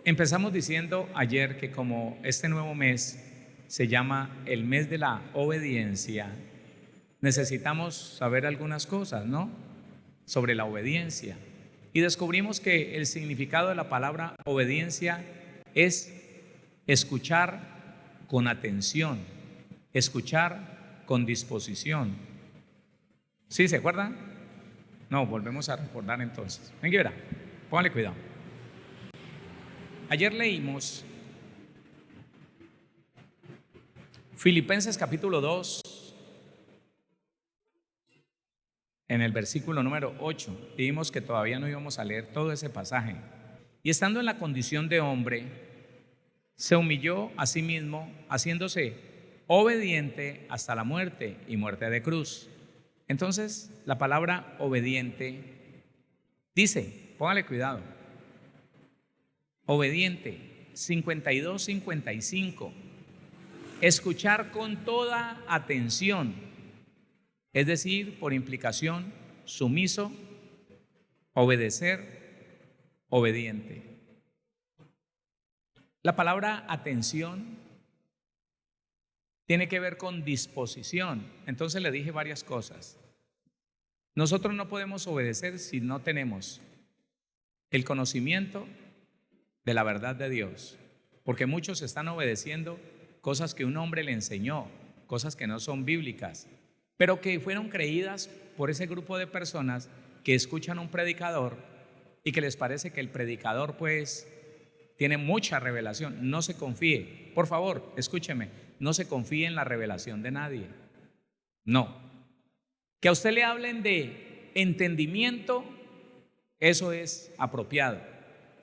Empezamos diciendo ayer que como este nuevo mes se llama el mes de la obediencia, necesitamos saber algunas cosas, ¿no? Sobre la obediencia. Y descubrimos que el significado de la palabra obediencia es escuchar con atención, escuchar con disposición. ¿Sí se acuerdan? No, volvemos a recordar entonces. Venga, verá, póngale cuidado. Ayer leímos Filipenses capítulo 2, en el versículo número 8. Dijimos que todavía no íbamos a leer todo ese pasaje. Y estando en la condición de hombre, se humilló a sí mismo, haciéndose obediente hasta la muerte y muerte de cruz. Entonces, la palabra obediente dice, póngale cuidado, obediente, 52-55, escuchar con toda atención, es decir, por implicación, sumiso, obedecer, obediente. La palabra atención tiene que ver con disposición. Entonces le dije varias cosas. Nosotros no podemos obedecer si no tenemos el conocimiento de la verdad de Dios, porque muchos están obedeciendo cosas que un hombre le enseñó, cosas que no son bíblicas, pero que fueron creídas por ese grupo de personas que escuchan a un predicador y que les parece que el predicador pues tiene mucha revelación. No se confíe, por favor, escúcheme, no se confíe en la revelación de nadie. No. Que a usted le hablen de entendimiento, eso es apropiado,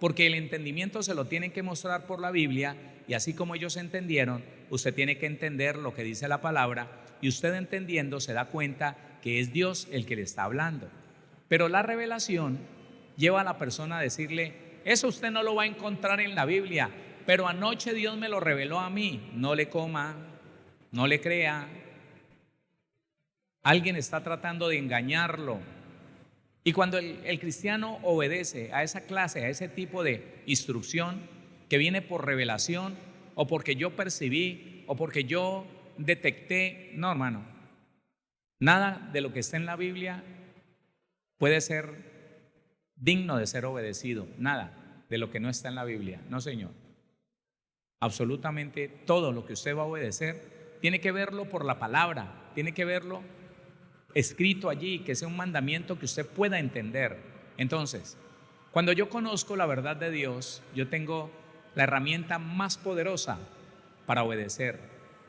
porque el entendimiento se lo tienen que mostrar por la Biblia, y así como ellos entendieron, usted tiene que entender lo que dice la palabra, y usted entendiendo se da cuenta que es Dios el que le está hablando. Pero la revelación lleva a la persona a decirle: eso usted no lo va a encontrar en la Biblia, pero anoche Dios me lo reveló a mí. No le coma, no le crea. Alguien está tratando de engañarlo. Y cuando el cristiano obedece a esa clase, a ese tipo de instrucción que viene por revelación, o porque yo percibí, o porque yo detecté, no, hermano, nada de lo que está en la Biblia puede ser digno de ser obedecido. Nada de lo que no está en la Biblia, no, señor. Absolutamente todo lo que usted va a obedecer tiene que verlo por la palabra, tiene que verlo escrito allí, que sea un mandamiento que usted pueda entender. Entonces, cuando yo conozco la verdad de Dios, yo tengo la herramienta más poderosa para obedecer.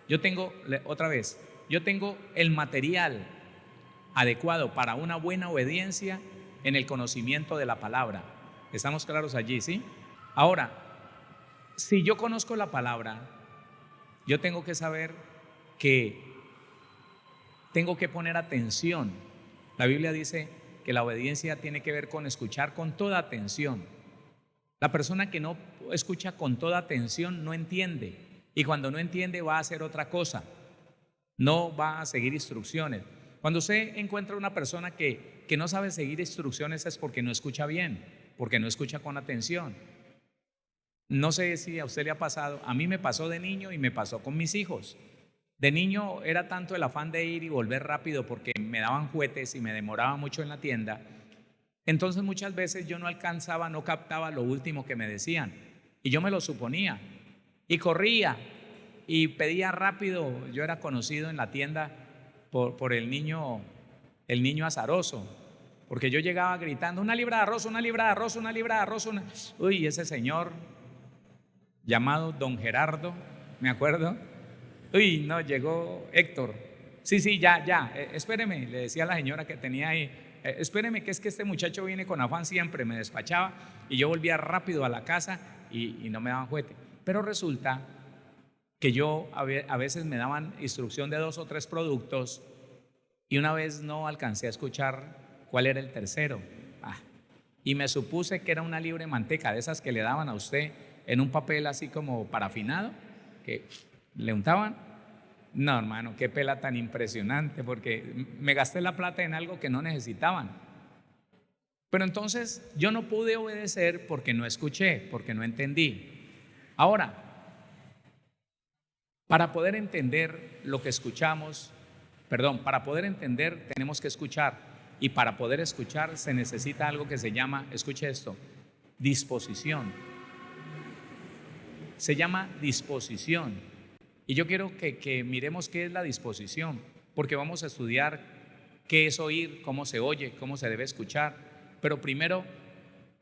Yo tengo, otra vez, yo tengo el material adecuado para una buena obediencia en el conocimiento de la palabra. ¿Estamos claros allí, sí? Ahora, si yo conozco la palabra, yo tengo que saber que tengo que poner atención. La Biblia dice que la obediencia tiene que ver con escuchar con toda atención. La persona que no escucha con toda atención no entiende, y cuando no entiende va a hacer otra cosa, no va a seguir instrucciones. Cuando usted encuentra una persona que no sabe seguir instrucciones, es porque no escucha bien, porque no escucha con atención. No sé si a usted le ha pasado, a mí me pasó de niño y me pasó con mis hijos. De niño era tanto el afán de ir y volver rápido porque me daban juguetes y me demoraba mucho en la tienda. Entonces muchas veces yo no alcanzaba, no captaba lo último que me decían, y yo me lo suponía y corría y pedía rápido. Yo era conocido en la tienda por el niño azaroso, porque yo llegaba gritando: una libra de arroz, una libra de arroz, una libra de arroz, Uy, ese señor llamado don Gerardo, me acuerdo. Uy, no, llegó Héctor. Sí, ya, espéreme, le decía a la señora que tenía ahí, espéreme, que es que este muchacho viene con afán siempre. Me despachaba y yo volvía rápido a la casa y no me daban juguete. Pero resulta que yo a veces me daban instrucción de 2 o 3 productos, y una vez no alcancé a escuchar cuál era el tercero. Y me supuse que era una libra de manteca, de esas que le daban a usted en un papel así como parafinado, que le untaban. No, hermano, qué pela tan impresionante, porque me gasté la plata en algo que no necesitaban. Pero entonces yo no pude obedecer porque no escuché, porque no entendí. Ahora, para poder entender lo que escuchamos, para poder entender tenemos que escuchar. Y para poder escuchar se necesita algo que se llama, escuche esto, disposición. Se llama disposición. Y yo quiero que miremos qué es la disposición, porque vamos a estudiar qué es oír, cómo se oye, cómo se debe escuchar. Pero primero,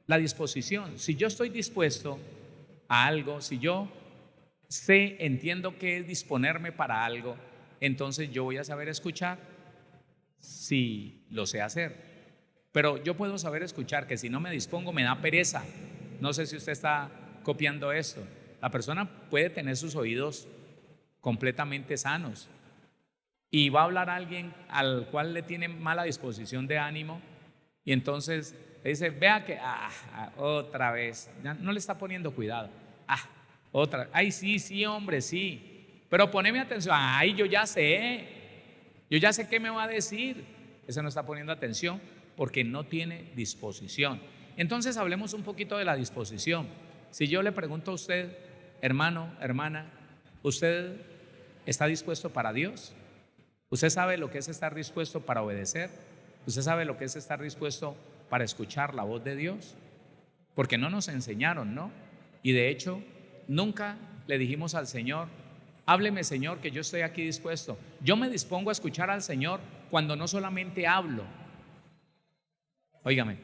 la disposición. Si yo estoy dispuesto a algo, si yo entiendo qué es disponerme para algo, entonces yo voy a saber escuchar si lo sé hacer. Pero yo puedo saber escuchar que si no me dispongo me da pereza. No sé si usted está copiando esto. La persona puede tener sus oídos completamente sanos y va a hablar a alguien al cual le tiene mala disposición de ánimo y entonces le dice, vea que otra vez, ya no le está poniendo cuidado. Otra, ay, sí, hombre, sí, pero poneme atención. Ay, yo ya sé qué me va a decir. Ese no está poniendo atención porque no tiene disposición. Entonces hablemos un poquito de la disposición. Si yo le pregunto a usted, hermano, hermana, ¿usted está dispuesto para Dios? ¿Usted sabe lo que es estar dispuesto para obedecer? ¿Usted sabe lo que es estar dispuesto para escuchar la voz de Dios? Porque no nos enseñaron, ¿no? Y de hecho, nunca le dijimos al Señor, hábleme, Señor, que yo estoy aquí dispuesto. Yo me dispongo a escuchar al Señor cuando no solamente hablo. Óigame,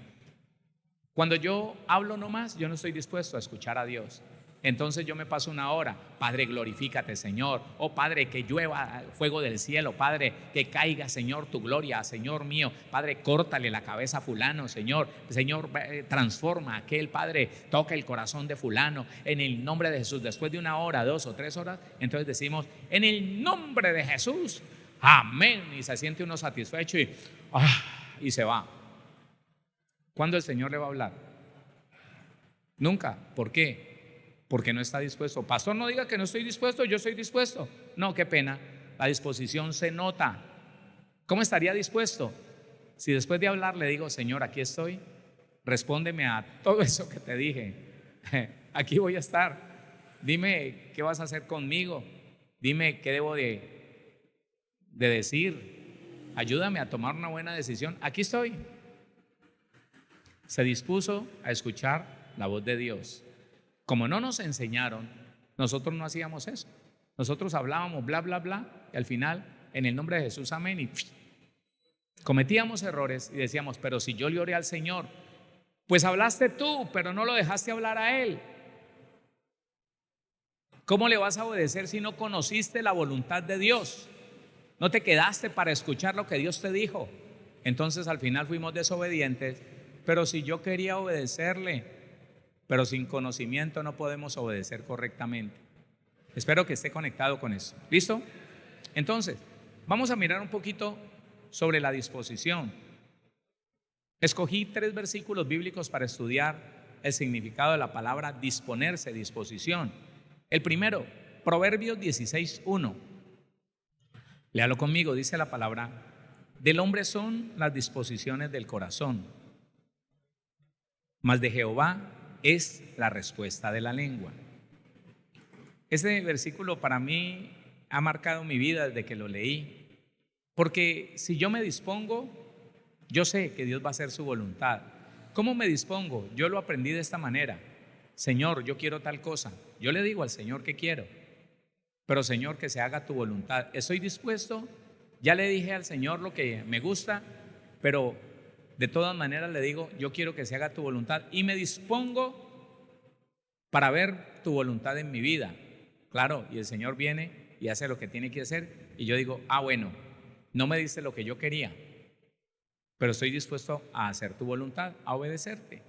cuando yo hablo nomás, yo no estoy dispuesto a escuchar a Dios. Entonces yo me paso una hora, Padre, glorifícate, Señor. Oh Padre, que llueva fuego del cielo. Padre, que caiga, Señor, tu gloria, Señor mío. Padre, córtale la cabeza a fulano, Señor. Señor, transforma a aquel, Padre, toca el corazón de fulano en el nombre de Jesús. Después de una hora, 2 o 3 horas, entonces decimos, en el nombre de Jesús, amén. Y se siente uno satisfecho y se va. ¿Cuándo el Señor le va a hablar? Nunca. ¿Por qué? Porque no está dispuesto. Pastor, no diga que no estoy dispuesto, yo estoy dispuesto. No, qué pena, la disposición se nota. ¿Cómo estaría dispuesto? Si después de hablar le digo, Señor, aquí estoy, respóndeme a todo eso que te dije. Aquí voy a estar. Dime qué vas a hacer conmigo. Dime qué debo de decir. Ayúdame a tomar una buena decisión. Aquí estoy. Se dispuso a escuchar la voz de Dios. Como no nos enseñaron, nosotros no hacíamos eso. Nosotros hablábamos bla, bla, bla, y al final, en el nombre de Jesús, amén, y cometíamos errores y decíamos, pero si yo le oré al Señor, pues hablaste tú, pero no lo dejaste hablar a Él. ¿Cómo le vas a obedecer si no conociste la voluntad de Dios? No te quedaste para escuchar lo que Dios te dijo. Entonces al final fuimos desobedientes. Pero si yo quería obedecerle, pero sin conocimiento no podemos obedecer correctamente. Espero que esté conectado con eso. ¿Listo? Entonces, vamos a mirar un poquito sobre la disposición. Escogí 3 versículos bíblicos para estudiar el significado de la palabra disponerse, disposición. El primero, Proverbios 16:1. Léalo conmigo, dice la palabra: del hombre son las disposiciones del corazón, mas de Jehová es la respuesta de la lengua. Este versículo para mí ha marcado mi vida desde que lo leí, porque si yo me dispongo, yo sé que Dios va a hacer su voluntad. ¿Cómo me dispongo? Yo lo aprendí de esta manera: Señor, yo quiero tal cosa. Yo le digo al Señor que quiero, pero Señor, que se haga tu voluntad. Estoy dispuesto, ya le dije al Señor lo que me gusta, pero de todas maneras le digo, yo quiero que se haga tu voluntad y me dispongo para ver tu voluntad en mi vida. Claro, y el Señor viene y hace lo que tiene que hacer y yo digo, bueno, no me diste lo que yo quería, pero estoy dispuesto a hacer tu voluntad, a obedecerte.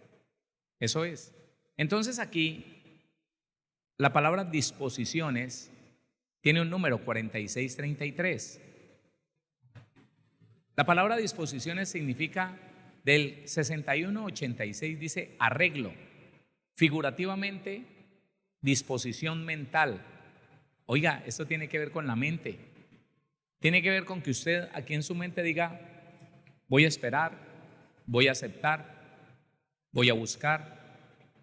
Eso es. Entonces aquí la palabra disposiciones tiene un número 4633. La palabra disposiciones significa del 6186, dice arreglo, figurativamente disposición mental. Oiga, esto tiene que ver con la mente. Tiene que ver con que usted aquí en su mente diga, voy a esperar, voy a aceptar, voy a buscar,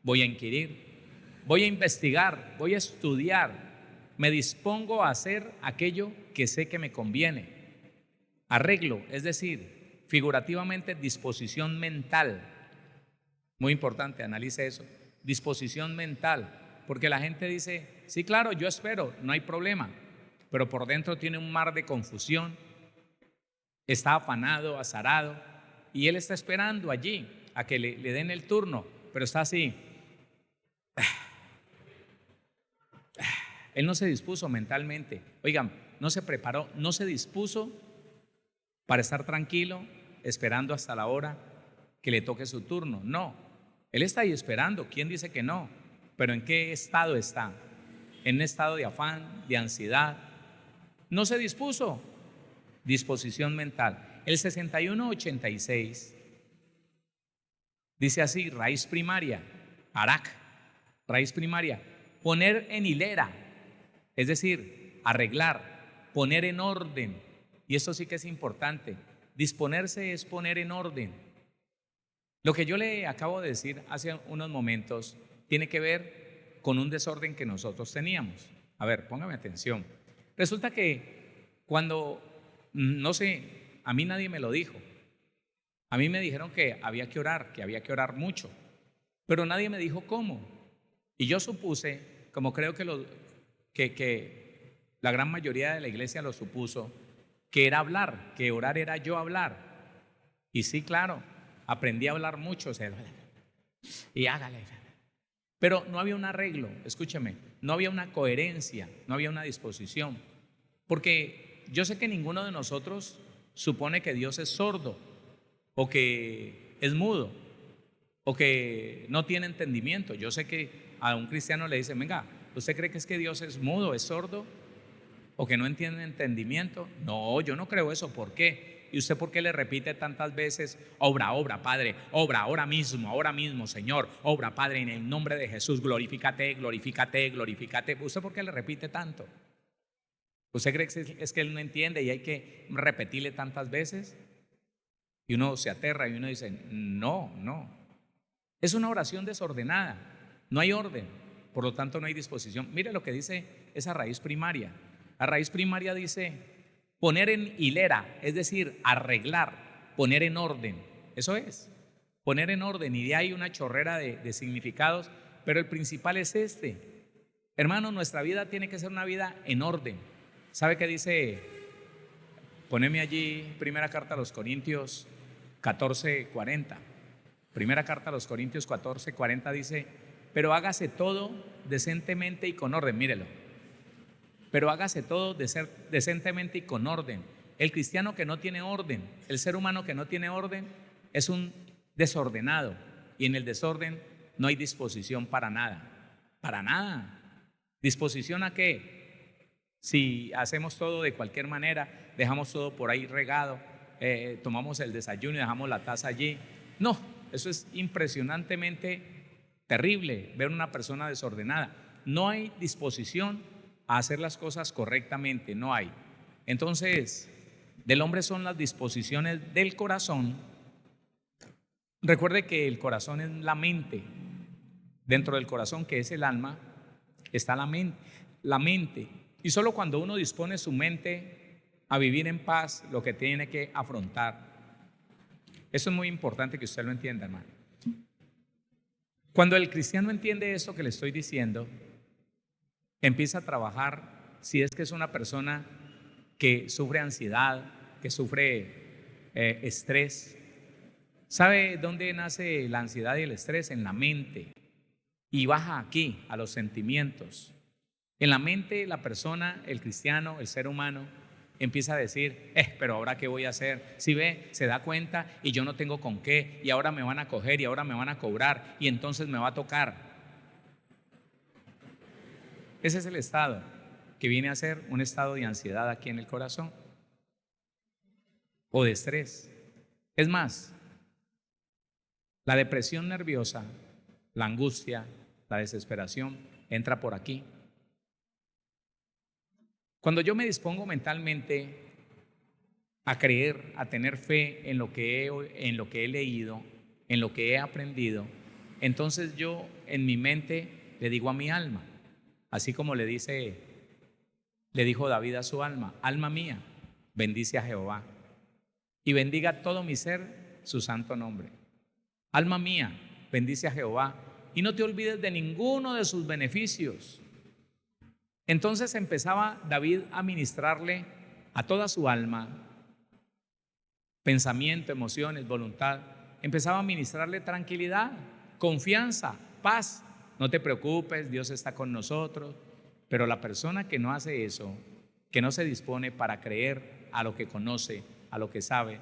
voy a inquirir, voy a investigar, voy a estudiar, me dispongo a hacer aquello que sé que me conviene. Arreglo, es decir, figurativamente disposición mental. Muy importante, analice eso. Disposición mental, porque la gente dice, sí, claro, yo espero, no hay problema, pero por dentro tiene un mar de confusión, está afanado, azarado, y él está esperando allí a que le den el turno, pero está así. Él no se dispuso mentalmente, oigan, no se preparó, no se dispuso para estar tranquilo, esperando hasta la hora que le toque su turno. No, él está ahí esperando. ¿Quién dice que no? Pero ¿en qué estado está? En un estado de afán, de ansiedad. No se dispuso. Disposición mental. El 6186 dice así: raíz primaria, arak, raíz primaria, poner en hilera, es decir, arreglar, poner en orden. Y esto sí que es importante. Disponerse es poner en orden. Lo que yo le acabo de decir hace unos momentos tiene que ver con un desorden que nosotros teníamos. A ver, póngame atención. Resulta que cuando, no sé, a mí nadie me lo dijo. A mí me dijeron que había que orar mucho, pero nadie me dijo cómo. Y yo supuse, como creo que la gran mayoría de la iglesia lo supuso, que era hablar, que orar era yo hablar. Y sí, claro, aprendí a hablar mucho, y hágale. Pero no había un arreglo, escúcheme, no había una coherencia, no había una disposición. Porque yo sé que ninguno de nosotros supone que Dios es sordo, o que es mudo, o que no tiene entendimiento. Yo sé que a un cristiano le dicen, venga, ¿usted cree que es que Dios es mudo, es sordo, o que no entiende entendimiento? No, yo no creo eso. ¿Por qué? ¿Y usted por qué le repite tantas veces, obra, obra, Padre, obra, ahora mismo, Señor, obra, Padre, en el nombre de Jesús, glorifícate, glorifícate, glorifícate? ¿Usted por qué le repite tanto? ¿Usted cree que es que él no entiende y hay que repetirle tantas veces? Y uno se aterra y uno dice, no. Es una oración desordenada, no hay orden, por lo tanto no hay disposición. Mire lo que dice esa raíz primaria. La raíz primaria dice poner en hilera, es decir, arreglar, poner en orden. Eso es, poner en orden, y de ahí una chorrera de significados, pero el principal es este. Hermano, nuestra vida tiene que ser una vida en orden. ¿Sabe qué dice? Poneme allí, primera carta a los Corintios 14:40. Primera carta a los Corintios 14:40 dice, pero hágase todo decentemente y con orden. Mírelo. Pero hágase todo decentemente y con orden. El cristiano que no tiene orden, el ser humano que no tiene orden, es un desordenado. Y en el desorden no hay disposición para nada. Para nada. ¿Disposición a qué? Si hacemos todo de cualquier manera, dejamos todo por ahí regado, tomamos el desayuno y dejamos la taza allí. No, eso es impresionantemente terrible, ver una persona desordenada. No hay disposición a hacer las cosas correctamente, no hay. Entonces, del hombre son las disposiciones del corazón. Recuerde que el corazón es la mente. Dentro del corazón, que es el alma, está la mente. La mente. Y solo cuando uno dispone su mente a vivir en paz, lo que tiene que afrontar. Eso es muy importante que usted lo entienda, hermano. Cuando el cristiano entiende esto que le estoy diciendo, empieza a trabajar. Si es que es una persona que sufre ansiedad, que sufre estrés. ¿Sabe dónde nace la ansiedad y el estrés? En la mente. Y baja aquí, a los sentimientos. En la mente, la persona, el cristiano, el ser humano, empieza a decir, pero ahora qué voy a hacer. Si ve, se da cuenta y yo no tengo con qué, y ahora me van a coger y ahora me van a cobrar y entonces me va a tocar. Ese es el estado que viene a ser un estado de ansiedad aquí en el corazón o de estrés. Es más, la depresión nerviosa, la angustia, la desesperación entra por aquí. Cuando yo me dispongo mentalmente a creer, a tener fe en lo que he leído, en lo que he aprendido, Entonces yo en mi mente le digo a mi alma, así como le dijo David a su alma: alma mía, bendice a Jehová y bendiga todo mi ser su santo nombre. Alma mía, bendice a Jehová y no te olvides de ninguno de sus beneficios. Entonces empezaba David a ministrarle a toda su alma, pensamiento, emociones, voluntad. Empezaba a ministrarle tranquilidad, confianza, paz. No te preocupes, Dios está con nosotros. Pero la persona que no hace eso, que no se dispone para creer a lo que conoce, a lo que sabe,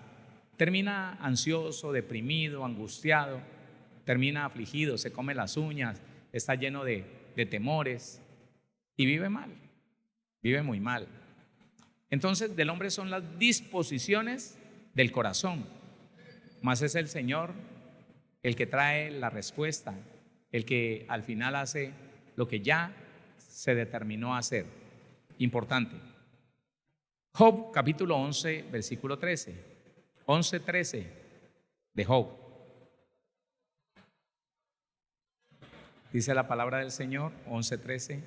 termina ansioso, deprimido, angustiado, termina afligido, se come las uñas, está lleno de temores y vive mal, vive muy mal. Entonces, del hombre son las disposiciones del corazón, mas es el Señor el que trae la respuesta, el que al final hace lo que ya se determinó a hacer. Importante. Job capítulo 11, versículo 13. 11:13 de Job. Dice la palabra del Señor, 11:13.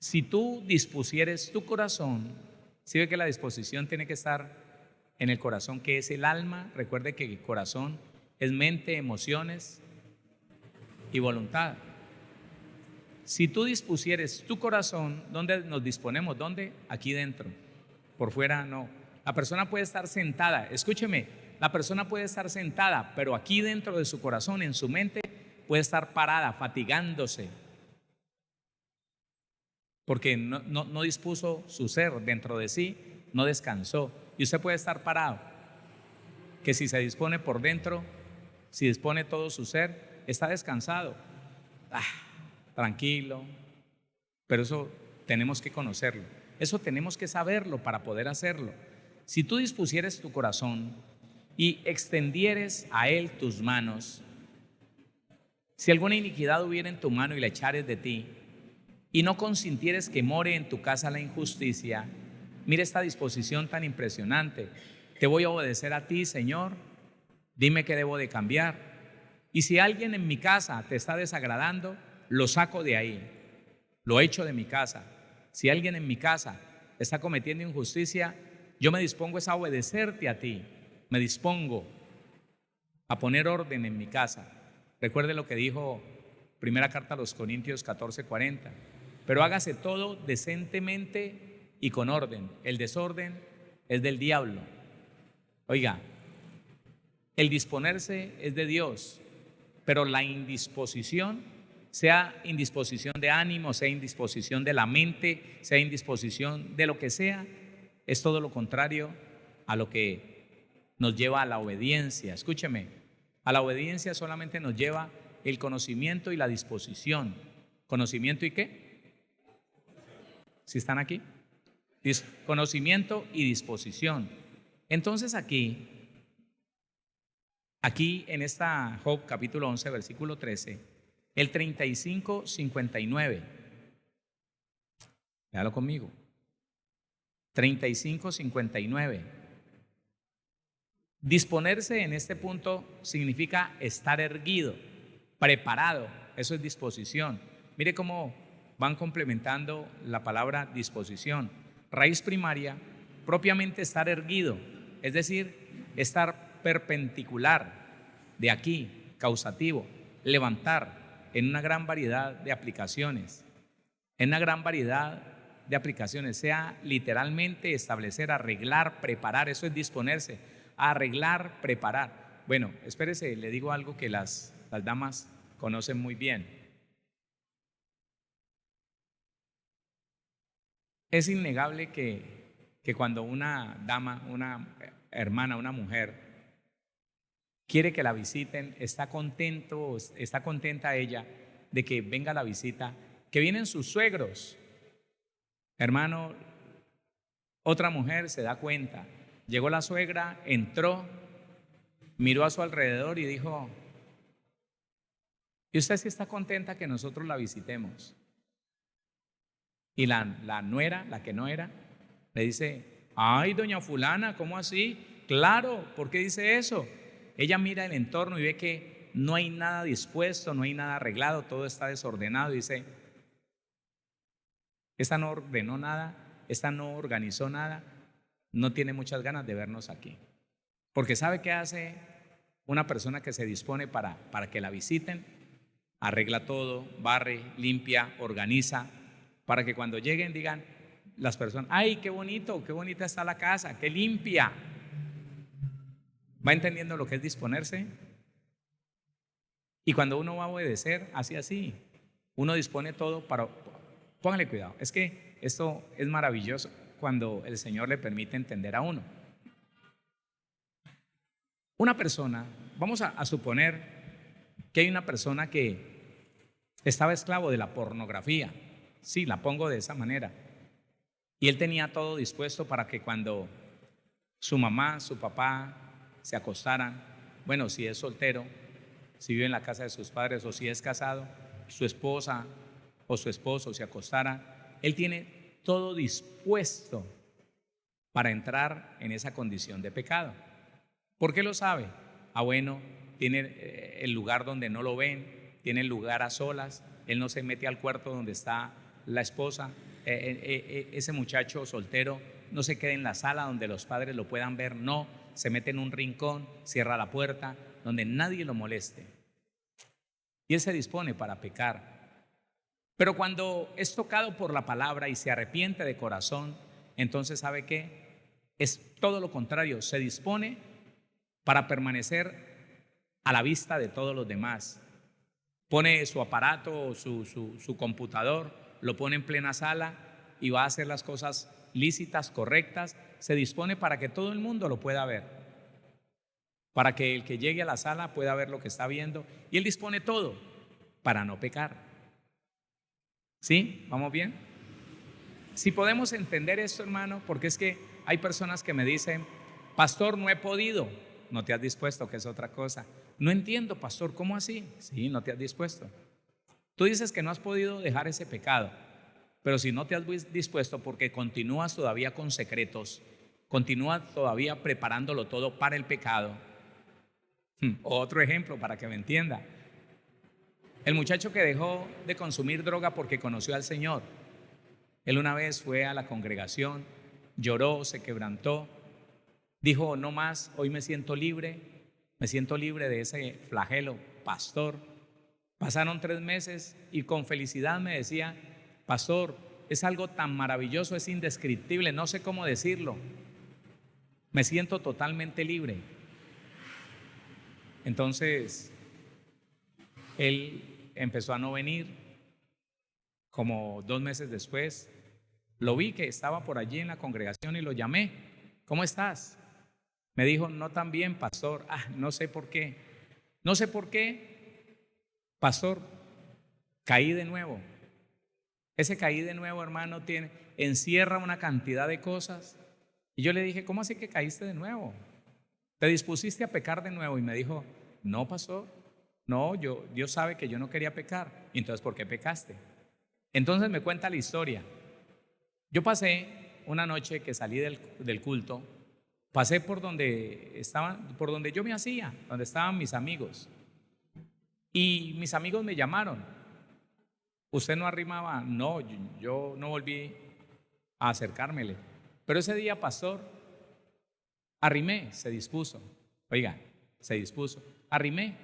Si tú dispusieres tu corazón, si ve que la disposición tiene que estar en el corazón, que es el alma. Recuerde que el corazón es mente, emociones y voluntad. Si tú dispusieres tu corazón, ¿dónde nos disponemos? ¿Dónde? Aquí dentro. Por fuera no. La persona puede estar sentada, escúcheme, la persona puede estar sentada, pero aquí dentro de su corazón, en su mente, puede estar parada, fatigándose, porque no dispuso su ser dentro de sí, no descansó. Y usted puede estar parado, que si se dispone por dentro, si dispone todo su ser, está descansado, tranquilo. Pero eso tenemos que conocerlo, eso tenemos que saberlo para poder hacerlo. Si tú dispusieres tu corazón y extendieres a él tus manos, si alguna iniquidad hubiera en tu mano y la echares de ti, y no consintieres que more en tu casa la injusticia. Mira esta disposición tan impresionante. Te voy a obedecer a ti, Señor. Dime qué debo de cambiar. Y si alguien en mi casa te está desagradando, lo saco de ahí, lo echo de mi casa. Si alguien en mi casa está cometiendo injusticia, yo me dispongo a obedecerte a ti. Me dispongo a poner orden en mi casa. Recuerde lo que dijo primera carta a los Corintios 14:40. Pero hágase todo decentemente y con orden. El desorden es del diablo. Oiga, el disponerse es de Dios, pero la indisposición, sea indisposición de ánimo, sea indisposición de la mente, sea indisposición de lo que sea, es todo lo contrario a lo que nos lleva a la obediencia. Escúcheme, a la obediencia solamente nos lleva el conocimiento y la disposición. ¿Conocimiento y qué? ¿Sí están aquí? Conocimiento y disposición. Entonces aquí en esta Job capítulo 11 versículo 13, el 35:59, léalo conmigo. 35:59. Disponerse en este punto significa estar erguido, preparado. Eso es disposición. Mire cómo van complementando la palabra disposición. Raíz primaria, propiamente estar erguido, es decir, estar perpendicular, de aquí, causativo, levantar, en una gran variedad de aplicaciones. En una gran variedad de aplicaciones, sea literalmente establecer, arreglar, preparar. Eso es disponerse, arreglar, preparar. Bueno, espérese, le digo algo que las damas conocen muy bien. Es innegable que cuando una dama, una hermana, una mujer quiere que la visiten, está contenta ella de que venga la visita, que vienen sus suegros. Hermano, otra mujer se da cuenta, llegó la suegra, entró, miró a su alrededor y dijo: ¿y usted sí está contenta que nosotros la visitemos? Y la nuera, la que no era, le dice: ay, doña fulana, ¿cómo así? Claro, ¿por qué dice eso? Ella mira el entorno y ve que no hay nada dispuesto, no hay nada arreglado, todo está desordenado. Dice, esta no ordenó nada, esta no organizó nada, no tiene muchas ganas de vernos aquí. Porque ¿sabe qué hace una persona que se dispone para que la visiten? Arregla todo, barre, limpia, organiza, para que cuando lleguen digan las personas, ¡ay, qué bonito, qué bonita está la casa, qué limpia! ¿Va entendiendo lo que es disponerse? Y cuando uno va a obedecer, así, uno dispone todo para... Póngale cuidado, es que esto es maravilloso cuando el Señor le permite entender a uno. Una persona, vamos a suponer que hay una persona que estaba esclavo de la pornografía, sí, la pongo de esa manera, y él tenía todo dispuesto para que cuando su mamá, su papá se acostaran, bueno, si es soltero, si vive en la casa de sus padres o si es casado, su esposa o su esposo se acostara, él tiene todo dispuesto para entrar en esa condición de pecado. ¿Por qué lo sabe? Bueno, tiene el lugar donde no lo ven, tiene el lugar a solas, él no se mete al cuarto donde está la esposa, ese muchacho soltero no se queda en la sala donde los padres lo puedan ver, no, se mete en un rincón, cierra la puerta, donde nadie lo moleste. Y él se dispone para pecar. Pero cuando es tocado por la palabra y se arrepiente de corazón, entonces ¿sabe qué? Es todo lo contrario, se dispone para permanecer a la vista de todos los demás. Pone su aparato, su computador, lo pone en plena sala y va a hacer las cosas lícitas, correctas. Se dispone para que todo el mundo lo pueda ver, para que el que llegue a la sala pueda ver lo que está viendo. Y él dispone todo para no pecar. ¿Sí? ¿Vamos bien? Si podemos entender esto, hermano, porque es que hay personas que me dicen, pastor, no he podido. No te has dispuesto, que es otra cosa. No entiendo, pastor, ¿cómo así? Sí, no te has dispuesto. Tú dices que no has podido dejar ese pecado, pero si no te has dispuesto porque continúas todavía con secretos, continúas todavía preparándolo todo para el pecado. Otro ejemplo para que me entienda. El muchacho que dejó de consumir droga porque conoció al Señor. Él una vez fue a la congregación, lloró, se quebrantó, dijo, no más, hoy me siento libre de ese flagelo, pastor. Pasaron 3 meses y con felicidad me decía, pastor, es algo tan maravilloso, es indescriptible, no sé cómo decirlo, me siento totalmente libre. Entonces, él empezó a no venir. Como 2 meses después, lo vi que estaba por allí en la congregación y lo llamé. ¿Cómo estás? Me dijo, no tan bien, pastor. No sé por qué. No sé por qué, pastor, caí de nuevo. Ese caí de nuevo, hermano, encierra una cantidad de cosas. Y yo le dije, ¿cómo así que caíste de nuevo? ¿Te dispusiste a pecar de nuevo? Y me dijo, no, pastor, no, Dios sabe que yo no quería pecar. ¿Y entonces por qué pecaste? Entonces me cuenta la historia. Yo pasé una noche que salí del culto, pasé por donde yo me hacía, donde estaban mis amigos. Y mis amigos me llamaron. ¿Usted no arrimaba? No, yo no volví a acercármele. Pero ese día, pastor, arrimé, se dispuso. Oiga, se dispuso. Arrimé.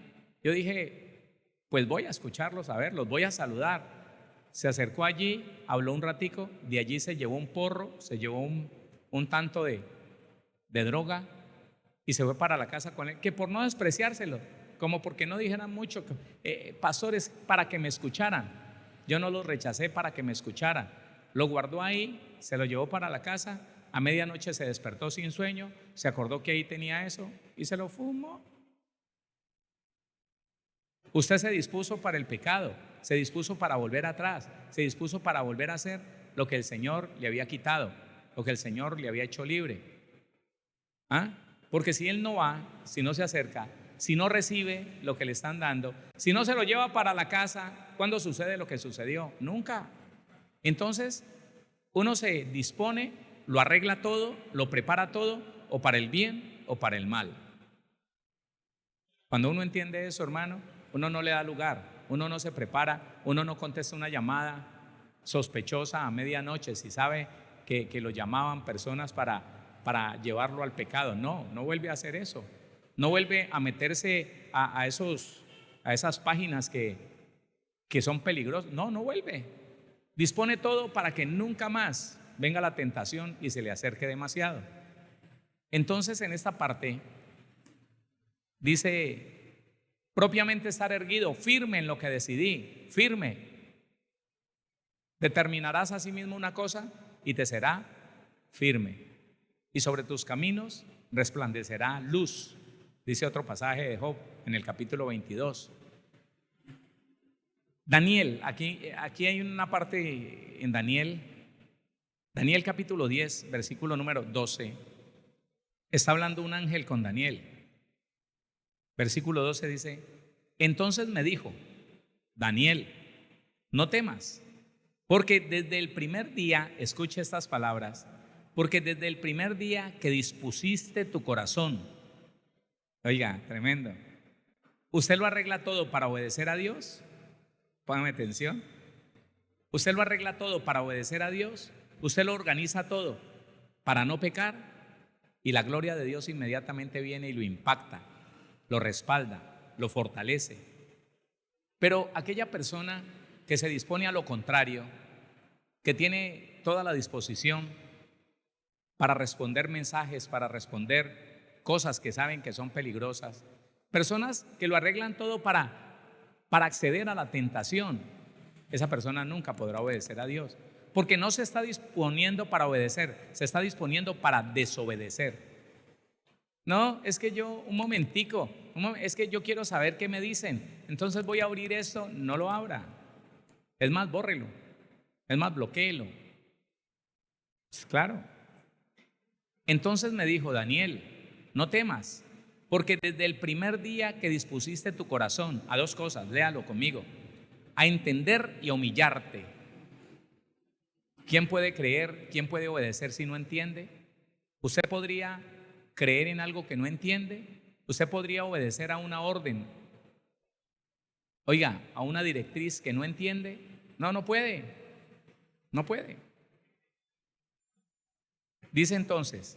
Yo dije, pues voy a escucharlos, a verlos, voy a saludar. Se acercó allí, habló un ratico, de allí se llevó un porro, se llevó un tanto de droga y se fue para la casa con él, que por no despreciárselo, como porque no dijeran mucho, pastores, para que me escucharan. Yo no lo rechacé para que me escucharan. Lo guardó ahí, se lo llevó para la casa, a medianoche se despertó sin sueño, se acordó que ahí tenía eso y se lo fumó. Usted se dispuso para el pecado, se dispuso para volver atrás, se dispuso para volver a hacer lo que el Señor le había quitado, lo que el Señor le había hecho libre. Porque si él no va, si no se acerca, si no recibe lo que le están dando, si no se lo lleva para la casa, ¿cuándo sucede lo que sucedió? Nunca. Entonces, uno se dispone, lo arregla todo, lo prepara todo, o para el bien o para el mal. Cuando uno entiende eso, hermano, uno no le da lugar, uno no se prepara, uno no contesta una llamada sospechosa a medianoche si sabe que lo llamaban personas para llevarlo al pecado. No, no vuelve a hacer eso. No vuelve a meterse a esas páginas que son peligrosas. No, no vuelve. Dispone todo para que nunca más venga la tentación y se le acerque demasiado. Entonces, en esta parte dice, propiamente estar erguido, firme en lo que decidí, firme. Determinarás a sí mismo una cosa y te será firme. Y sobre tus caminos resplandecerá luz. Dice otro pasaje de Job en el capítulo 22. Daniel, aquí hay una parte en Daniel capítulo 10, versículo número 12. Está hablando un ángel con Daniel. Versículo 12 dice, entonces me dijo, Daniel, no temas, porque desde el primer día, escucha estas palabras, porque desde el primer día que dispusiste tu corazón, oiga, tremendo, ¿usted lo arregla todo para obedecer a Dios? Póngame atención. ¿Usted lo arregla todo para obedecer a Dios? ¿Usted lo organiza todo para no pecar? Y la gloria de Dios inmediatamente viene y lo impacta, lo respalda, lo fortalece. Pero aquella persona que se dispone a lo contrario, que tiene toda la disposición para responder mensajes, para responder cosas que saben que son peligrosas, personas que lo arreglan todo para acceder a la tentación, esa persona nunca podrá obedecer a Dios, porque no se está disponiendo para obedecer, se está disponiendo para desobedecer. No, es que yo, un momentico, es que yo quiero saber qué me dicen, entonces voy a abrir esto. No lo abra, es más, bórrelo, es más, bloquéelo. Pues claro. Entonces me dijo, Daniel, no temas, porque desde el primer día que dispusiste tu corazón a dos cosas, léalo conmigo, a entender y a humillarte. ¿Quién puede creer? ¿Quién puede obedecer si no entiende? ¿Usted podría creer en algo que no entiende? ¿Usted podría obedecer a una orden? Oiga, a una directriz que no entiende. No, no puede. No puede. Dice entonces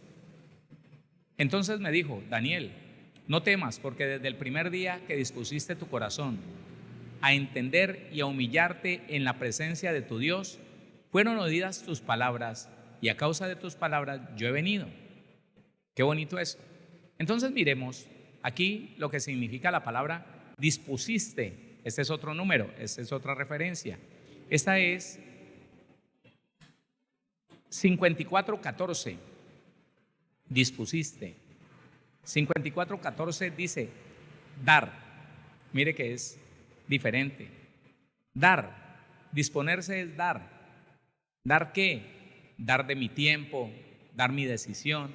me dijo, Daniel, no temas, porque desde el primer día que dispusiste tu corazón a entender y a humillarte en la presencia de tu Dios, fueron oídas tus palabras, y a causa de tus palabras yo he venido. Qué bonito eso. Entonces miremos aquí lo que significa la palabra dispusiste. Este es otro número, esta es otra referencia. Esta es 54:14. Dispusiste. 54:14 dice dar. Mire que es diferente. Dar, disponerse es dar. ¿Dar qué? Dar de mi tiempo, dar mi decisión,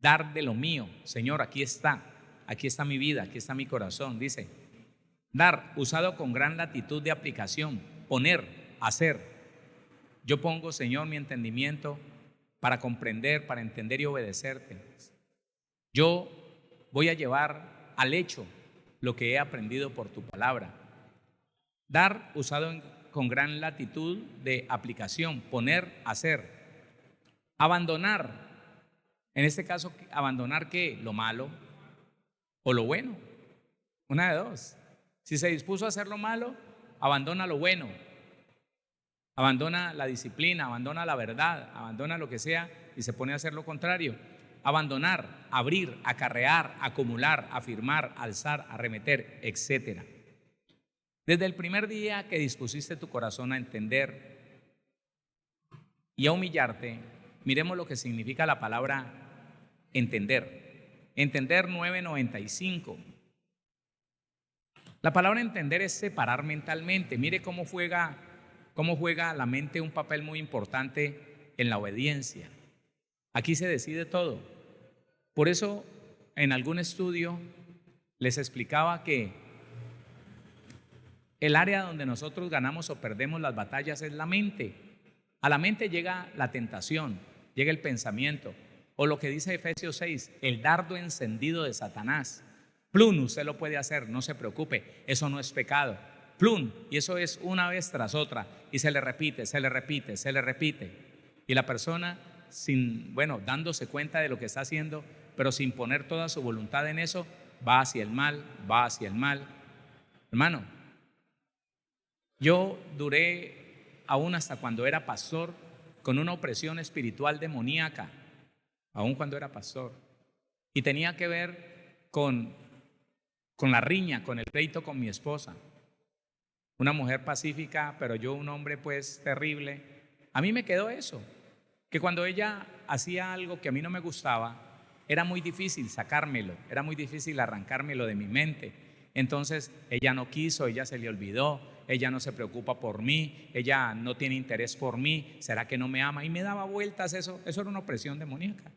dar de lo mío. Señor, aquí está mi vida, aquí está mi corazón. Dice, dar, usado con gran latitud de aplicación, poner, hacer. Yo pongo, Señor, mi entendimiento para comprender, para entender y obedecerte. Yo voy a llevar al hecho lo que he aprendido por tu palabra. Dar, usado con gran latitud de aplicación, poner, hacer. Abandonar, en este caso, abandonar ¿qué? Lo malo o lo bueno. Una de dos. Si se dispuso a hacer lo malo, abandona lo bueno. Abandona la disciplina, abandona la verdad, abandona lo que sea y se pone a hacer lo contrario. Abandonar, abrir, acarrear, acumular, afirmar, alzar, arremeter, etc. Desde el primer día que dispusiste tu corazón a entender y a humillarte, miremos lo que significa la palabra entender. Entender 9:95. La palabra entender es separar mentalmente. Mire cómo juega la mente un papel muy importante en la obediencia. Aquí se decide todo. Por eso, en algún estudio les explicaba que el área donde nosotros ganamos o perdemos las batallas es la mente. A la mente llega la tentación, llega el pensamiento, o lo que dice Efesios 6, el dardo encendido de Satanás. Plum, usted lo puede hacer, no se preocupe, eso no es pecado. Plum, y eso es una vez tras otra, y se le repite, se le repite, se le repite. Y la persona, dándose cuenta de lo que está haciendo, pero sin poner toda su voluntad en eso, va hacia el mal, va hacia el mal. Hermano, yo duré, aún hasta cuando era pastor, con una opresión espiritual demoníaca, aún cuando era pastor, y tenía que ver con la riña, con el pleito con mi esposa. Una mujer pacífica, pero yo un hombre pues terrible. A mí me quedó eso, que cuando ella hacía algo que a mí no me gustaba, era muy difícil sacármelo, era muy difícil arrancármelo de mi mente. Entonces ella no quiso, ella se le olvidó, ella no se preocupa por mí, ella no tiene interés por mí, ¿será que no me ama? Y me daba vueltas, eso era una opresión demoníaca.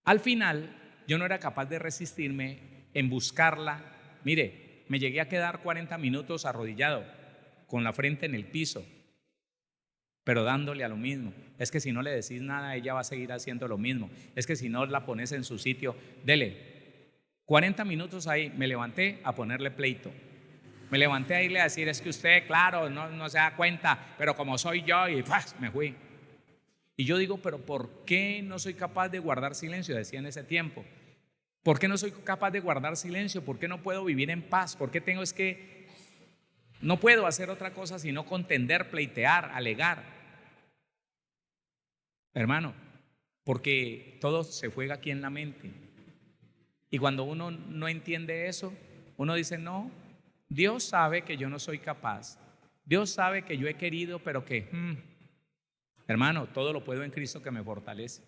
Al final yo no era capaz de resistirme en buscarla. Mire, me llegué a quedar 40 minutos arrodillado, con la frente en el piso, pero dándole a lo mismo. Es que si no le decís nada, ella va a seguir haciendo lo mismo. Es que si no la pones en su sitio, dele. 40 minutos ahí, me levanté a ponerle pleito. Me levanté a irle a decir, es que usted, claro, no se da cuenta, pero como soy yo, y ¡paz! Me fui. Y yo digo, pero ¿por qué no soy capaz de guardar silencio? Decía en ese tiempo. ¿Por qué no soy capaz de guardar silencio? ¿Por qué no puedo vivir en paz? ¿Por qué no puedo hacer otra cosa sino contender, pleitear, alegar? Hermano, porque todo se juega aquí en la mente. Y cuando uno no entiende eso, uno dice, no, Dios sabe que yo no soy capaz. Dios sabe que yo he querido, pero que, hermano, todo lo puedo en Cristo que me fortalece.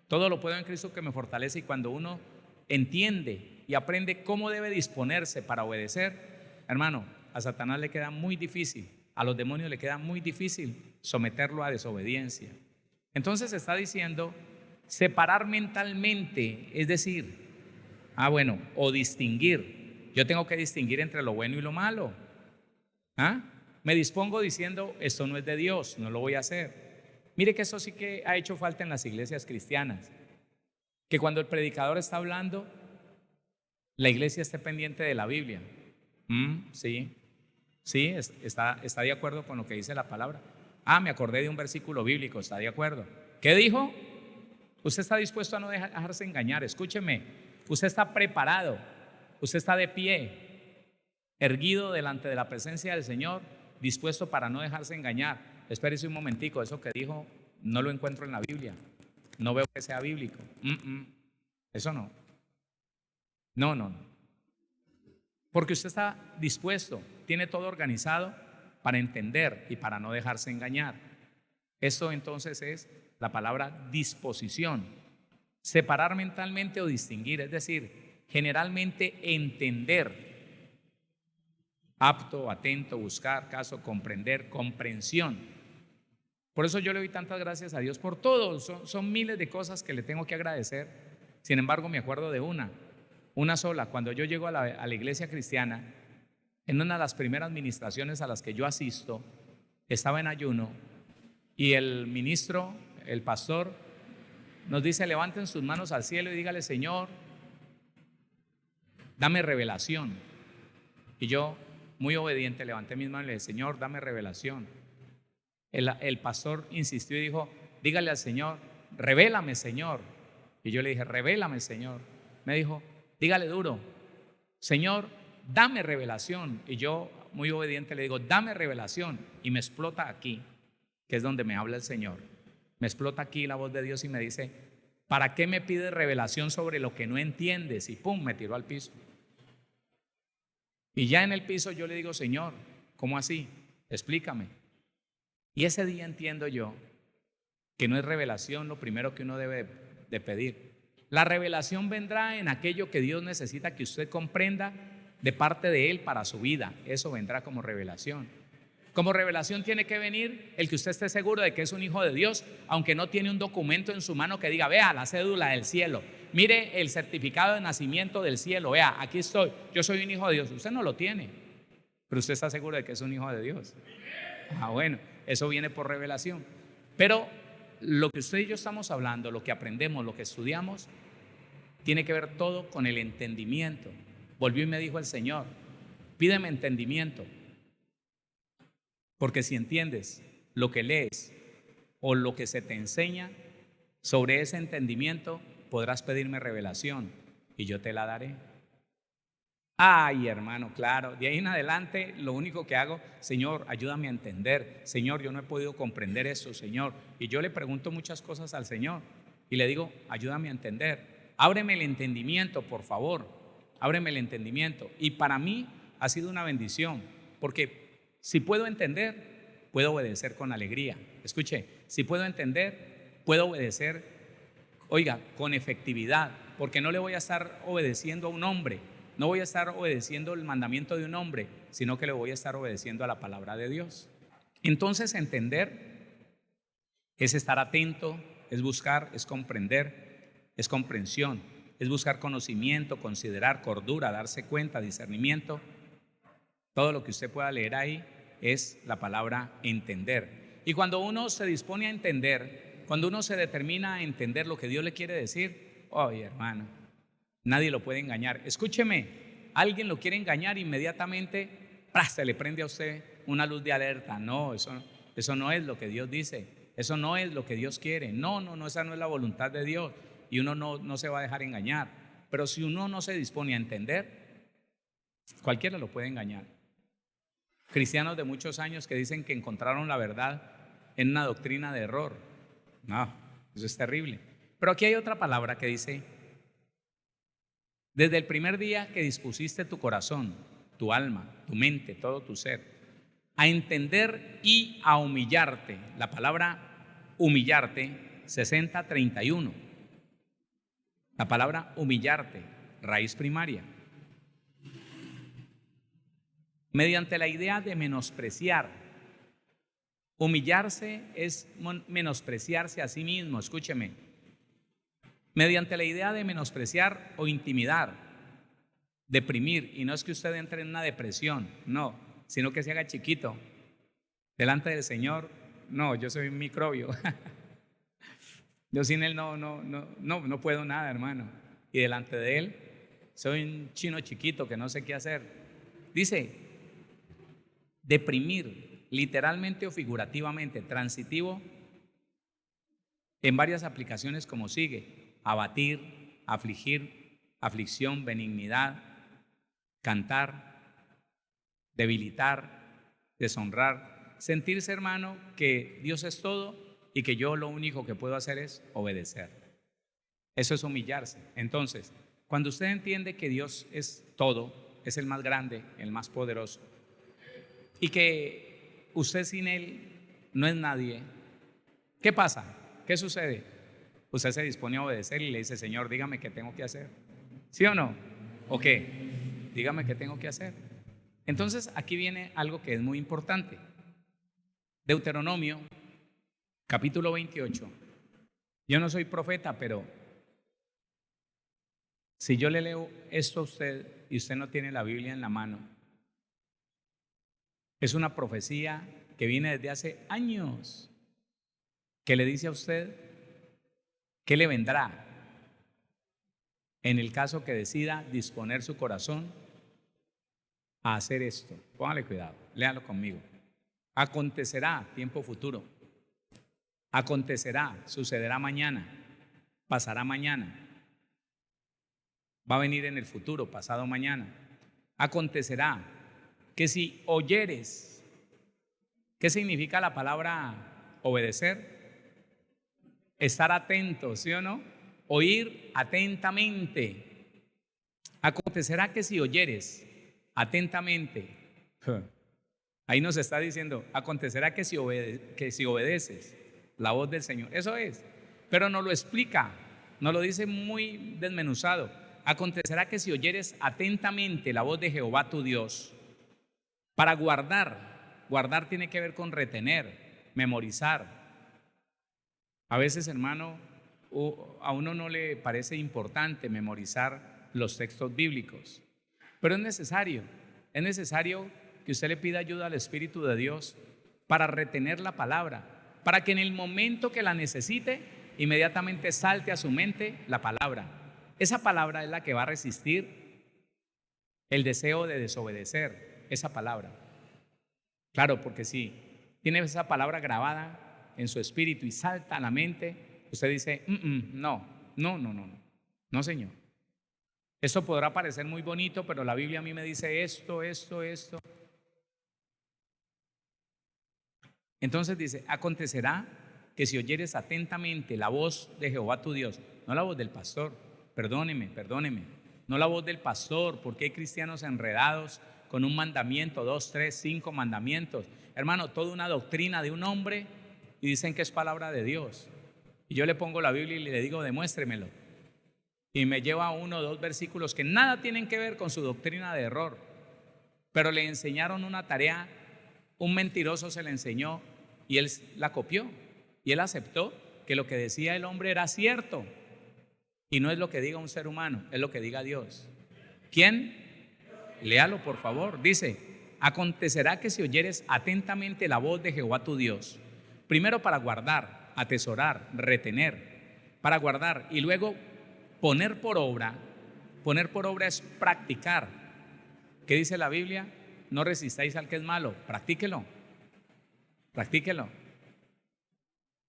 Todo lo puedo en Cristo que me fortalece. Y cuando uno entiende y aprende cómo debe disponerse para obedecer, hermano, a Satanás le queda muy difícil, a los demonios le queda muy difícil someterlo a desobediencia. Entonces está diciendo separar mentalmente, es decir, o distinguir. Yo tengo que distinguir entre lo bueno y lo malo. Me dispongo diciendo, esto no es de Dios, no lo voy a hacer. Mire que eso sí que ha hecho falta en las iglesias cristianas, que cuando el predicador está hablando, la iglesia esté pendiente de la Biblia. Sí, está de acuerdo con lo que dice la palabra. Me acordé de un versículo bíblico, está de acuerdo. ¿Qué dijo? Usted está dispuesto a no dejarse engañar. Escúcheme, usted está preparado, usted está de pie, erguido delante de la presencia del Señor, dispuesto para no dejarse engañar. Espérese un momentico, eso que dijo no lo encuentro en la Biblia, no veo que sea bíblico. Eso no. No. Porque usted está dispuesto, tiene todo organizado para entender y para no dejarse engañar. Esto entonces es la palabra disposición. Separar mentalmente o distinguir, es decir, generalmente entender, apto, atento, buscar, caso, comprender, comprensión. Por eso yo le doy tantas gracias a Dios por todo. Son miles de cosas que le tengo que agradecer. Sin embargo, me acuerdo de una sola. Cuando yo llego a la iglesia cristiana, en una de las primeras ministraciones a las que yo asisto, estaba en ayuno y el ministro, el pastor, nos dice, levanten sus manos al cielo y dígale, Señor, dame revelación. Y yo, muy obediente, levanté mis manos y le dije, Señor, dame revelación. El pastor insistió y dijo, dígale al Señor, revélame, Señor. Y yo le dije, revélame, Señor. Me dijo, dígale duro, Señor, dame revelación. Y yo, muy obediente, le digo, dame revelación. Y me explota aquí, que es donde me habla el Señor. Me explota aquí la voz de Dios y me dice, ¿para qué me pides revelación sobre lo que no entiendes? Y pum, me tiró al piso. Y ya en el piso yo le digo, Señor, ¿cómo así? Explícame. Y ese día entiendo yo que no es revelación lo primero que uno debe de pedir. La revelación vendrá en aquello que Dios necesita que usted comprenda de parte de Él para su vida. Eso vendrá como revelación. Como revelación tiene que venir el que usted esté seguro de que es un hijo de Dios, aunque no tiene un documento en su mano que diga, vea la cédula del cielo, mire el certificado de nacimiento del cielo, vea, aquí estoy, yo soy un hijo de Dios. Usted no lo tiene, pero usted está seguro de que es un hijo de Dios. Bueno, eso viene por revelación. Pero lo que usted y yo estamos hablando, lo que aprendemos, lo que estudiamos, tiene que ver todo con el entendimiento. Volvió y me dijo el Señor, pídeme entendimiento, porque si entiendes lo que lees o lo que se te enseña, sobre ese entendimiento podrás pedirme revelación y yo te la daré. Ay, hermano, claro, de ahí en adelante lo único que hago, Señor, ayúdame a entender. Señor, yo no he podido comprender eso, Señor. Y yo le pregunto muchas cosas al Señor y le digo, ayúdame a entender. Ábreme el entendimiento, por favor. Ábreme el entendimiento. Y para mí ha sido una bendición, porque si puedo entender, puedo obedecer con alegría. Escuche, si puedo entender, puedo obedecer, oiga, con efectividad, porque no le voy a estar obedeciendo a un hombre. No voy a estar obedeciendo el mandamiento de un hombre, sino que le voy a estar obedeciendo a la palabra de Dios. Entonces, entender es estar atento, es buscar, es comprender, es comprensión, es buscar conocimiento, considerar, cordura, darse cuenta, discernimiento. Todo lo que usted pueda leer ahí es la palabra entender. Y cuando uno se dispone a entender, cuando uno se determina a entender lo que Dios le quiere decir, oye, hermano, nadie lo puede engañar. Escúcheme, alguien lo quiere engañar, inmediatamente se le prende a usted una luz de alerta. No, eso no es lo que Dios dice. Eso no es lo que Dios quiere. No, esa no es la voluntad de Dios. Y uno no se va a dejar engañar. Pero si uno no se dispone a entender, cualquiera lo puede engañar. Cristianos de muchos años que dicen que encontraron la verdad en una doctrina de error. No, eso es terrible. Pero aquí hay otra palabra que dice: desde el primer día que dispusiste tu corazón, tu alma, tu mente, todo tu ser, a entender y a humillarte. La palabra humillarte, 60-31. La palabra humillarte, raíz primaria. Mediante la idea de menospreciar. Humillarse es menospreciarse a sí mismo, escúcheme. Mediante la idea de menospreciar o intimidar, deprimir, y no es que usted entre en una depresión, no, sino que se haga chiquito delante del Señor. No, yo soy un microbio. Yo sin Él no puedo nada, hermano. Y delante de Él soy un chino chiquito que no sé qué hacer. Dice, deprimir, literalmente o figurativamente, transitivo, en varias aplicaciones como sigue: abatir, afligir, aflicción, benignidad, cantar, debilitar, deshonrar, sentirse, hermano, que Dios es todo y que yo lo único que puedo hacer es obedecer. Eso es humillarse. Entonces, cuando usted entiende que Dios es todo, es el más grande, el más poderoso, y que usted sin Él no es nadie, ¿qué pasa? ¿Qué sucede? Usted se dispone a obedecer y le dice: Señor, dígame qué tengo que hacer. ¿Sí o no? ¿O qué? Dígame qué tengo que hacer. Entonces aquí viene algo que es muy importante. Deuteronomio, capítulo 28. Yo no soy profeta, pero si yo le leo esto a usted y usted no tiene la Biblia en la mano, es una profecía que viene desde hace años, que le dice a usted qué le vendrá en el caso que decida disponer su corazón a hacer esto. Póngale cuidado, léalo conmigo. Acontecerá, tiempo futuro. Acontecerá, sucederá mañana, pasará mañana, va a venir en el futuro, pasado mañana. Acontecerá que si oyeres, ¿qué significa la palabra obedecer? Estar atento, ¿sí o no? Oír atentamente. Acontecerá que si oyeres atentamente, ahí nos está diciendo, acontecerá que si obedeces la voz del Señor. Eso es, pero no lo explica, no lo dice muy desmenuzado. Acontecerá que si oyeres atentamente la voz de Jehová tu Dios, para guardar tiene que ver con retener, memorizar. A veces, hermano, a uno no le parece importante memorizar los textos bíblicos, pero es necesario que usted le pida ayuda al Espíritu de Dios para retener la palabra, para que en el momento que la necesite, inmediatamente salte a su mente la palabra. esa palabra es la que va a resistir el deseo de desobedecer esa palabra. Claro, porque si tiene esa palabra grabada en su espíritu y salta a la mente, usted dice, no, no, Señor. Esto podrá parecer muy bonito, pero la Biblia a mí me dice esto. Entonces dice, acontecerá que si oyeres atentamente la voz de Jehová tu Dios, no la voz del pastor, perdóneme, no la voz del pastor, porque hay cristianos enredados con un mandamiento, 2, 3, 5 mandamientos. Hermano, toda una doctrina de un hombre y dicen que es palabra de Dios. Y yo le pongo la Biblia y le digo, demuéstremelo. Y me lleva 1 o 2 versículos que nada tienen que ver con su doctrina de error, pero le enseñaron una tarea, un mentiroso se le enseñó y él la copió. Y él aceptó que lo que decía el hombre era cierto. Y no es lo que diga un ser humano, es lo que diga Dios. ¿Quién? Léalo, por favor. Dice, acontecerá que si oyeres atentamente la voz de Jehová tu Dios, primero para guardar, atesorar, retener, para guardar y luego poner por obra. Poner por obra es practicar. ¿Qué dice la Biblia? No resistáis al que es malo, practíquelo.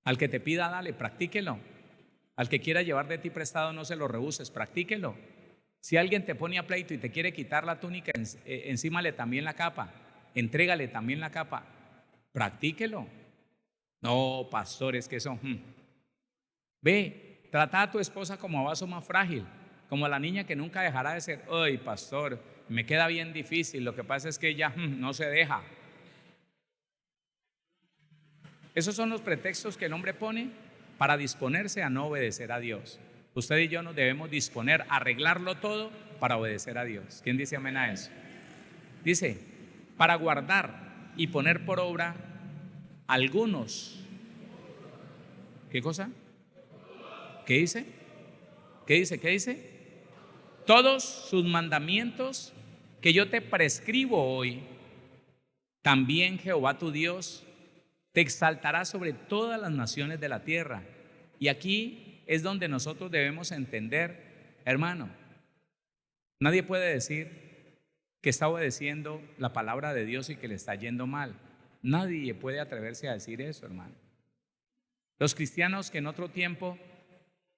Al que te pida, dale, practíquelo. Al que quiera llevar de ti prestado, no se lo rehuses, practíquelo. Si alguien te pone a pleito y te quiere quitar la túnica, encímale también la capa, entrégale también la capa, practíquelo. No, pastores, que son. Ve, trata a tu esposa como a vaso más frágil, como a la niña que nunca dejará de ser. Ay, pastor, me queda bien difícil, lo que pasa es que ella no se deja. Esos son los pretextos que el hombre pone para disponerse a no obedecer a Dios. Usted y yo nos debemos disponer a arreglarlo todo para obedecer a Dios. ¿Quién dice amén a eso? Dice, para guardar y poner por obra algunos. ¿Qué cosa? ¿Qué dice? ¿Qué dice? Todos sus mandamientos que yo te prescribo hoy, también Jehová tu Dios te exaltará sobre todas las naciones de la tierra. Y aquí es donde nosotros debemos entender, hermano, nadie puede decir que está obedeciendo la palabra de Dios y que le está yendo mal. Nadie puede atreverse a decir eso, hermano. Los cristianos que en otro tiempo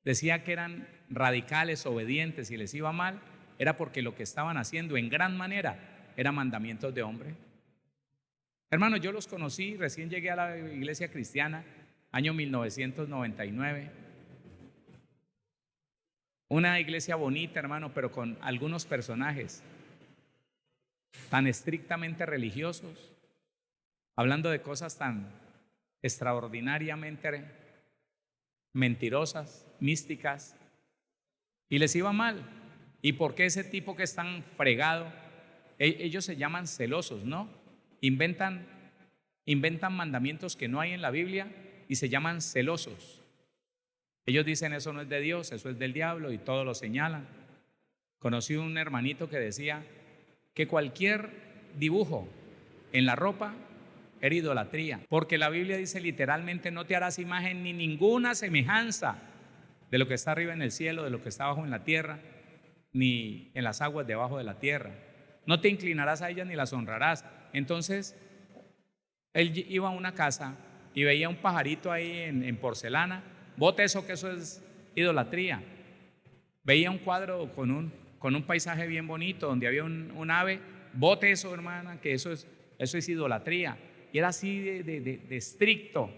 decía que eran radicales, obedientes y les iba mal, era porque lo que estaban haciendo en gran manera eran mandamientos de hombre. Hermano, yo los conocí, recién llegué a la iglesia cristiana, año 1999. Una iglesia bonita, hermano, pero con algunos personajes tan estrictamente religiosos, hablando de cosas tan extraordinariamente mentirosas, místicas, y les iba mal. ¿Y por qué ese tipo que es tan fregado? Ellos se llaman celosos, ¿no? Inventan mandamientos que no hay en la Biblia y se llaman celosos. Ellos dicen eso no es de Dios, eso es del diablo y todo lo señalan. Conocí un hermanito que decía que cualquier dibujo en la ropa era idolatría, porque la Biblia dice literalmente no te harás imagen ni ninguna semejanza de lo que está arriba en el cielo, de lo que está abajo en la tierra, ni en las aguas debajo de la tierra. No te inclinarás a ellas ni las honrarás. Entonces él iba a una casa y veía un pajarito ahí en porcelana. Bote eso, que eso es idolatría. Veía un cuadro con un paisaje bien bonito donde había un ave. Bote eso, hermana, que eso es idolatría. Y era así de estricto.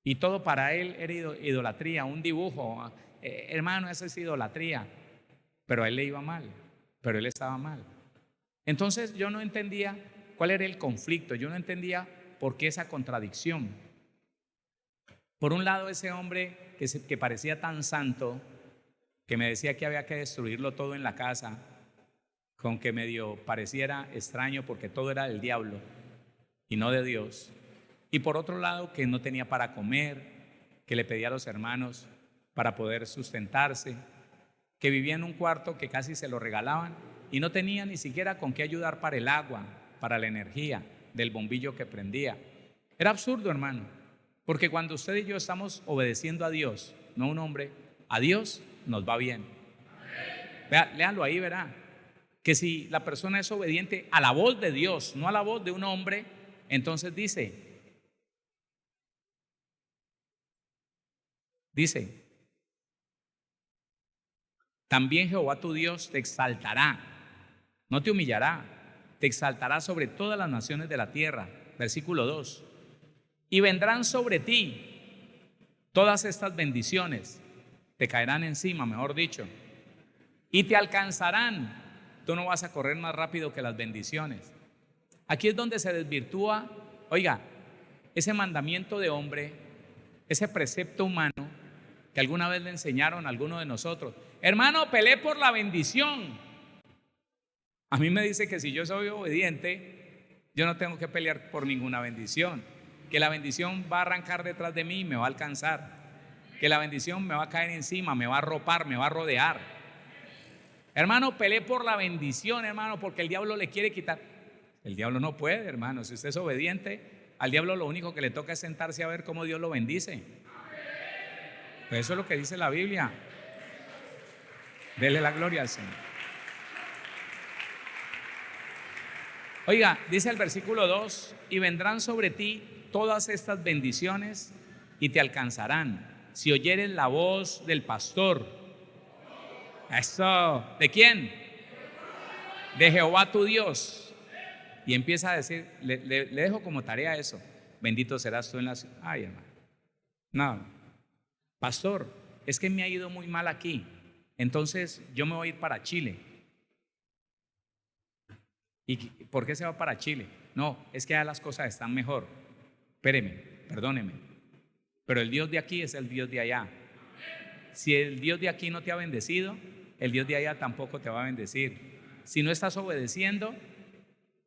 Y todo para él era idolatría, un dibujo. Hermano, eso es idolatría. Pero a él le iba mal, pero él estaba mal. Entonces yo no entendía cuál era el conflicto, yo no entendía por qué esa contradicción. Por un lado, ese hombre que parecía tan santo, que me decía que había que destruirlo todo en la casa, con que medio pareciera extraño porque todo era del diablo y no de Dios. Y por otro lado, que no tenía para comer, que le pedía a los hermanos para poder sustentarse, que vivía en un cuarto que casi se lo regalaban y no tenía ni siquiera con qué ayudar para el agua, para la energía del bombillo que prendía. Era absurdo, hermano, porque cuando usted y yo estamos obedeciendo a Dios, no a un hombre, a Dios nos va bien. Léalo ahí, verá. Que si la persona es obediente a la voz de Dios, no a la voz de un hombre, entonces dice, también Jehová tu Dios te exaltará, no te humillará, te exaltará sobre todas las naciones de la tierra. Versículo 2. Y vendrán sobre ti todas estas bendiciones, te caerán encima, mejor dicho, y te alcanzarán. Tú no vas a correr más rápido que las bendiciones. Aquí es donde se desvirtúa, oiga, ese mandamiento de hombre, ese precepto humano que alguna vez le enseñaron a alguno de nosotros. Hermano, peleé por la bendición. A mí me dice que si yo soy obediente, yo no tengo que pelear por ninguna bendición, que la bendición va a arrancar detrás de mí y me va a alcanzar, que la bendición me va a caer encima, me va a arropar, me va a rodear. Hermano, peleé por la bendición, hermano, porque el diablo le quiere quitar. El diablo no puede, hermano. Si usted es obediente, al diablo lo único que le toca es sentarse a ver cómo Dios lo bendice. Pues eso es lo que dice la Biblia. Dele la gloria al Señor. Oiga, dice el versículo 2: y vendrán sobre ti todas estas bendiciones y te alcanzarán si oyeres la voz del pastor. Eso, ¿de quién? De Jehová tu Dios. Y empieza a decir, le dejo como tarea eso: bendito serás tú en la ciudad. Ay, hermano, no, pastor, es que me ha ido muy mal aquí, entonces yo me voy a ir para Chile. ¿Y por qué se va para Chile? No, es que allá las cosas están mejor. Espéreme, perdóneme, pero el Dios de aquí es el Dios de allá. Si el Dios de aquí no te ha bendecido, el Dios de allá tampoco te va a bendecir. Si no estás obedeciendo,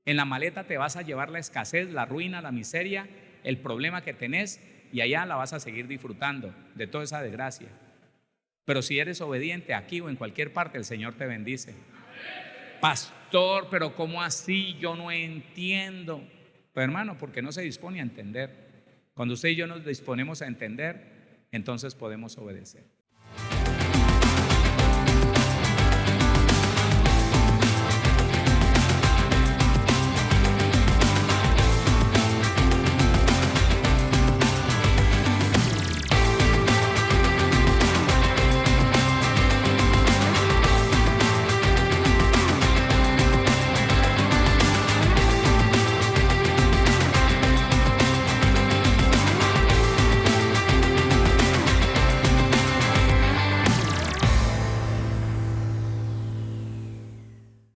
en la maleta te vas a llevar la escasez, la ruina, la miseria, el problema que tenés, y allá la vas a seguir disfrutando de toda esa desgracia. Pero si eres obediente aquí o en cualquier parte, el Señor te bendice. Pastor, pero ¿cómo así? Yo no entiendo. Pues hermano, porque no se dispone a entender. Cuando usted y yo nos disponemos a entender, entonces podemos obedecer.